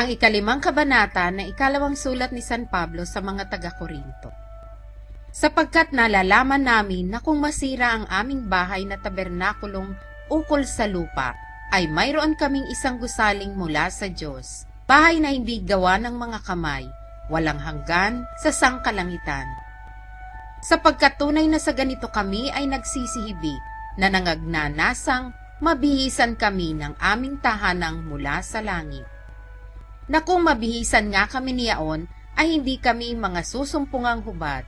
Ang ikalimang kabanata ng ikalawang sulat ni San Pablo sa mga taga-Korinto. Sapagkat nalalaman namin na kung masira ang aming bahay na tabernakulong ukol sa lupa, ay mayroon kaming isang gusaling mula sa Diyos, bahay na hindi gawa ng mga kamay, walang hanggan sa sangkalangitan. Sapagkat tunay na sa ganito kami ay nagsisihibi, na nangagnanasang mabihisan kami ng aming tahanang mula sa langit. Na kung mabihisan nga kami niyaon, ay hindi kami mga susumpungang hubad.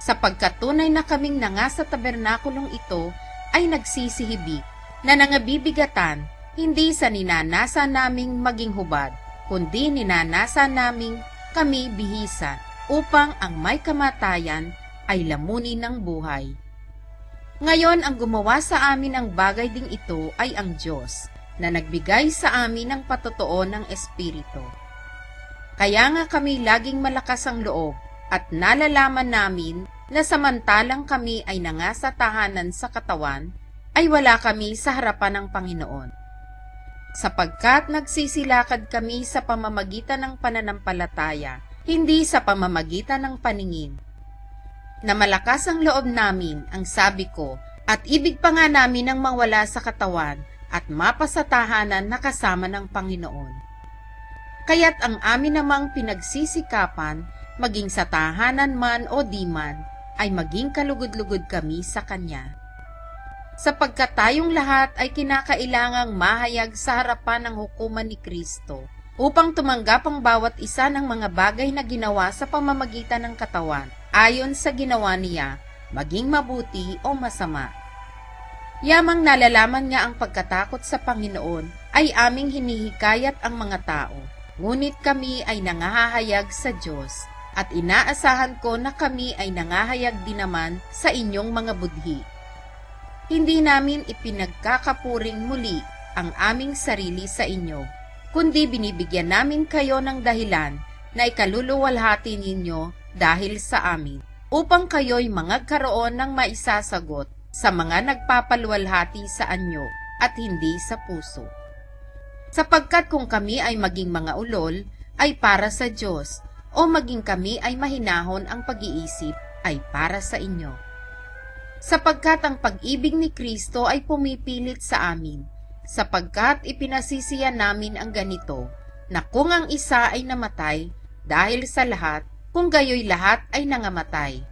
Sapagkat tunay na kaming nanga sa tabernakulong ito ay nagsisihibik, na nangabibigatan, hindi sa ninanasa naming maging hubad, kundi ninanasa naming kami bihisan, upang ang may kamatayan ay lamunin ng buhay. Ngayon ang gumawa sa amin ang bagay ding ito ay ang Diyos, na nagbigay sa amin ng patotoo ng Espiritu. Kaya nga kami laging malakas ang loob, at nalalaman namin na samantalang kami ay nanga sa tahanan sa katawan, ay wala kami sa harapan ng Panginoon. Sapagkat nagsisilakad kami sa pamamagitan ng pananampalataya, hindi sa pamamagitan ng paningin. Na malakas ang loob namin, ang sabi ko, at ibig pa nga namin ang mawala sa katawan, at mapa sa tahanan na kasama ng Panginoon. Kaya't ang amin namang pinagsisikapan, maging sa tahanan man o di man, ay maging kalugod-lugod kami sa Kanya. Sapagkat tayong lahat ay kinakailangang mahayag sa harapan ng hukuman ni Kristo, upang tumanggap ang bawat isa ng mga bagay na ginawa sa pamamagitan ng katawan, ayon sa ginawa niya, maging mabuti o masama. Yamang nalalaman nga ang pagkatakot sa Panginoon ay aming hinihikayat ang mga tao, ngunit kami ay nangahahayag sa Diyos, at inaasahan ko na kami ay nangahayag din naman sa inyong mga budhi. Hindi namin ipinagkakapuring muli ang aming sarili sa inyo, kundi binibigyan namin kayo ng dahilan na ikaluluwalhati ninyo dahil sa amin, upang kayo'y mangagkaroon ng maisasagot sa mga nagpapaluwalhati sa anyo at hindi sa puso. Sapagkat kung kami ay maging mga ulol, ay para sa Diyos, o maging kami ay mahinahon ang pag-iisip, ay para sa inyo. Sapagkat ang pag-ibig ni Kristo ay pumipilit sa amin, sapagkat ipinasisiya namin ang ganito, na kung ang isa ay namatay dahil sa lahat, kung gayoy lahat ay nangamatay.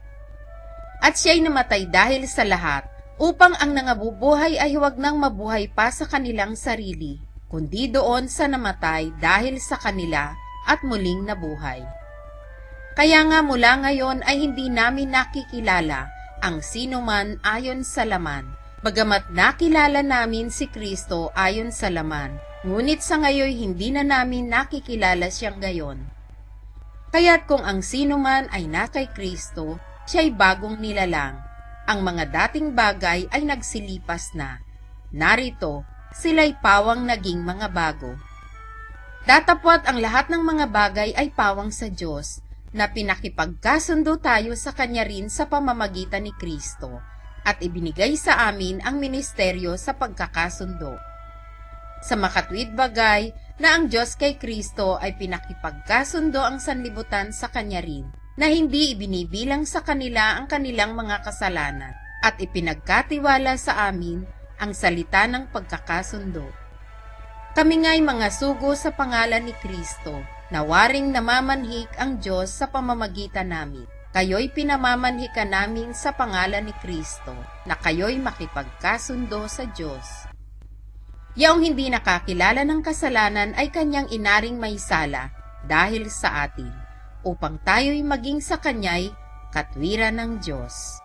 At siya'y namatay dahil sa lahat, upang ang nangabubuhay ay huwag nang mabuhay pa sa kanilang sarili, kundi doon sa namatay dahil sa kanila at muling nabuhay. Kaya nga mula ngayon ay hindi namin nakikilala ang sinuman ayon sa laman, bagamat nakilala namin si Kristo ayon sa laman, ngunit sa ngayoy hindi na namin nakikilala siyang gayon. Kaya't kung ang sinuman ay na kay Kristo, siya'y bagong nilalang. Ang mga dating bagay ay nagsilipas na. Narito, sila'y pawang naging mga bago. Datapwat ang lahat ng mga bagay ay pawang sa Diyos, na pinakipagkasundo tayo sa Kanya rin sa pamamagitan ni Kristo, at ibinigay sa amin ang ministeryo sa pagkakasundo. Sa makatwid bagay na ang Diyos kay Kristo ay pinakipagkasundo ang sanlibutan sa Kanya rin, na hindi ibinibilang sa kanila ang kanilang mga kasalanan, at ipinagkatiwala sa amin ang salita ng pagkakasundo. Kami nga'y mga sugo sa pangalan ni Kristo, na waring namamanhik ang Diyos sa pamamagitan namin. Kayo'y pinamamanhikan namin sa pangalan ni Kristo, na kayo'y makipagkasundo sa Diyos. Yaong hindi nakakilala ng kasalanan ay Kanyang inaring may sala dahil sa atin, upang tayo'y maging sa Kanya'y katwiran ng Diyos.